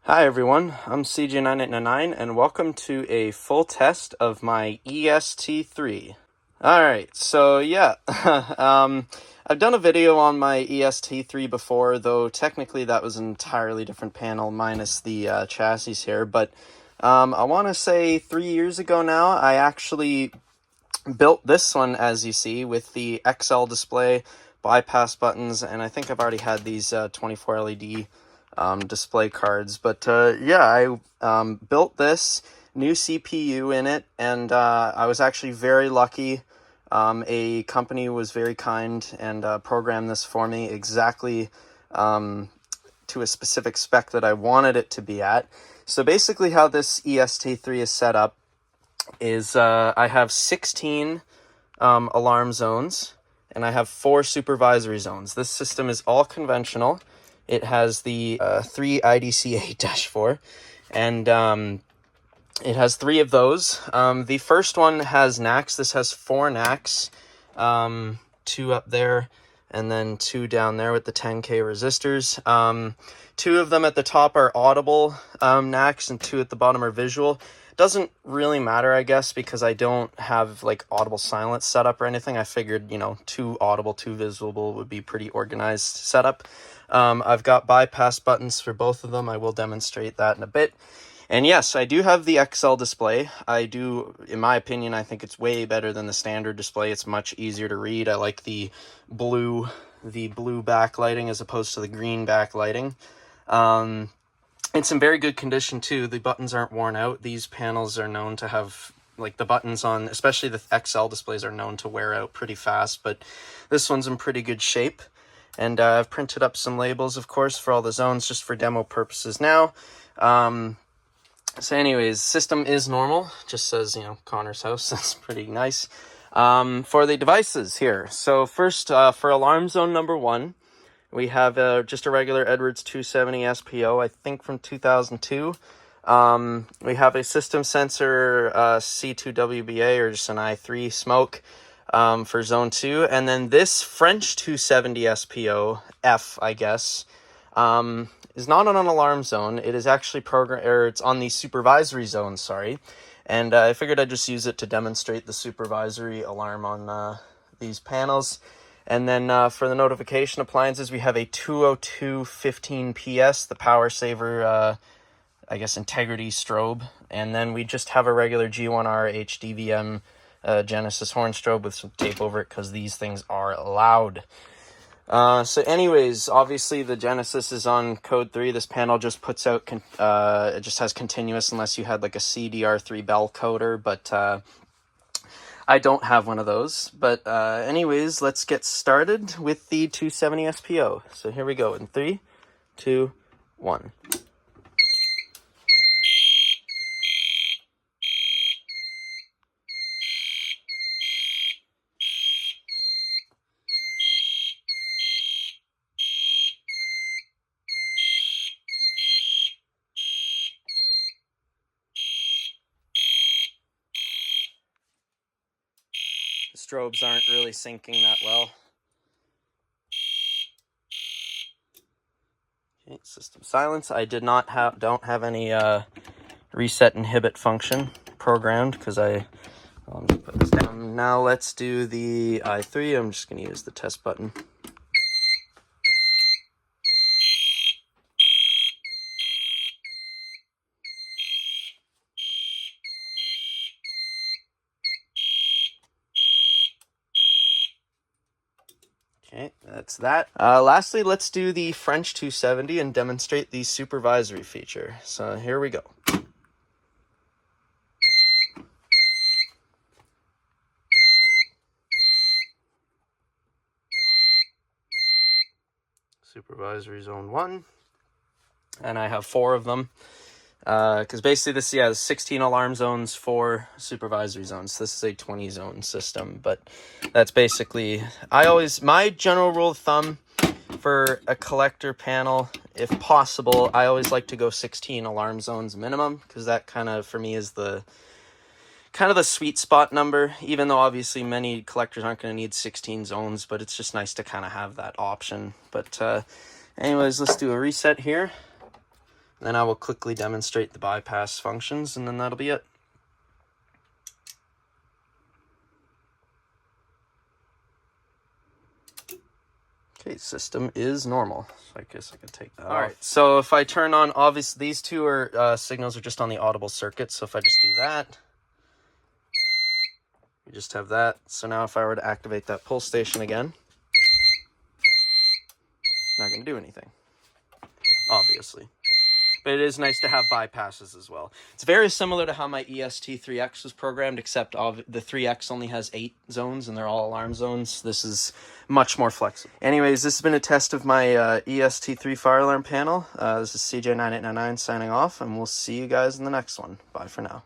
Hi everyone, I'm CJ9899 and welcome to a full test of my EST-3. Alright, so yeah, I've done a video on my EST-3 before, though technically that was an entirely different panel minus the chassis here, but I want to say 3 years ago now, I actually built this one, as you see, with the XL display, bypass buttons, and I think I've already had these 24 LED display cards. But yeah, I built this new CPU in it, and I was actually very lucky. A company was very kind and programmed this for me exactly to a specific spec that I wanted it to be at. So basically how this EST3 is set up is I have 16 alarm zones, and I have 4 supervisory zones. This system is all conventional. It has the 3 IDCA-4, and it has 3 of those. The first one has NACs. This has 4 NACs, 2 up there, and then 2 down there with the 10K resistors. 2 of them at the top are audible NACs, and 2 at the bottom are visual. Doesn't really matter, I guess, because I don't have like audible silence set up or anything. I figured, 2 audible, 2 visible would be pretty organized setup. I've got bypass buttons for both of them. I will demonstrate that in a bit. And yes, I do have the XL display. I do, in my opinion, I think it's way better than the standard display. It's much easier to read. I like the blue backlighting as opposed to the green backlighting. It's in very good condition too. The buttons aren't worn out. These panels are known to have, like, the buttons on, especially the XL displays, are known to wear out pretty fast, but this one's in pretty good shape. And I've printed up some labels, of course, for all the zones just for demo purposes now. So anyways, system is normal. Just says, Connor's house. That's pretty nice. For the devices here. So first, for alarm zone number 1, we have just a regular Edwards 270 SPO, I think from 2002. We have a system sensor C2WBA, or just an I3 smoke for zone 2. And then this French 270 SPO, F, I guess, is not on an alarm zone. It is actually it's on the supervisory zone, sorry. And I figured I'd just use it to demonstrate the supervisory alarm on these panels. And then for the notification appliances, we have a 20215 PS, the power saver, I guess, integrity strobe. And then we just have a regular G1R HDVM Genesis horn strobe with some tape over it, because these things are loud. So anyways, obviously the Genesis is on code 3. This panel just puts out, it just has continuous unless you had like a CDR3 bell coder, but I don't have one of those. But anyways, let's get started with the 270 SPO. So here we go in 3, 2, 1. The strobes aren't really syncing that well. Okay, system silence. I don't have any reset inhibit function programmed, because I put this down. Now let's do the I3. I'm just going to use the test button. Okay, that's that. Lastly, let's do the French 270 and demonstrate the supervisory feature. So here we go. Supervisory zone 1. And I have 4 of them. Because basically this has 16 alarm zones, 4 supervisory zones. This is a 20 zone system, but that's basically, my general rule of thumb for a collector panel, if possible, I always like to go 16 alarm zones minimum, because that kind of, for me, is the sweet spot number, even though obviously many collectors aren't going to need 16 zones, but it's just nice to kind of have that option. But anyways, let's do a reset here. Then I will quickly demonstrate the bypass functions, and then that'll be it. Okay, system is normal, so I guess I can take that off. All right, so if I turn on, obviously these two are signals are just on the audible circuit, so if I just do that, we just have that. So now if I were to activate that pull station again, it's not going to do anything, obviously. But it is nice to have bypasses as well. It's very similar to how my EST-3X was programmed, except the 3X only has 8 zones, and they're all alarm zones. This is much more flexible. Anyways, this has been a test of my EST-3 fire alarm panel. This is CJ9899 signing off, and we'll see you guys in the next one. Bye for now.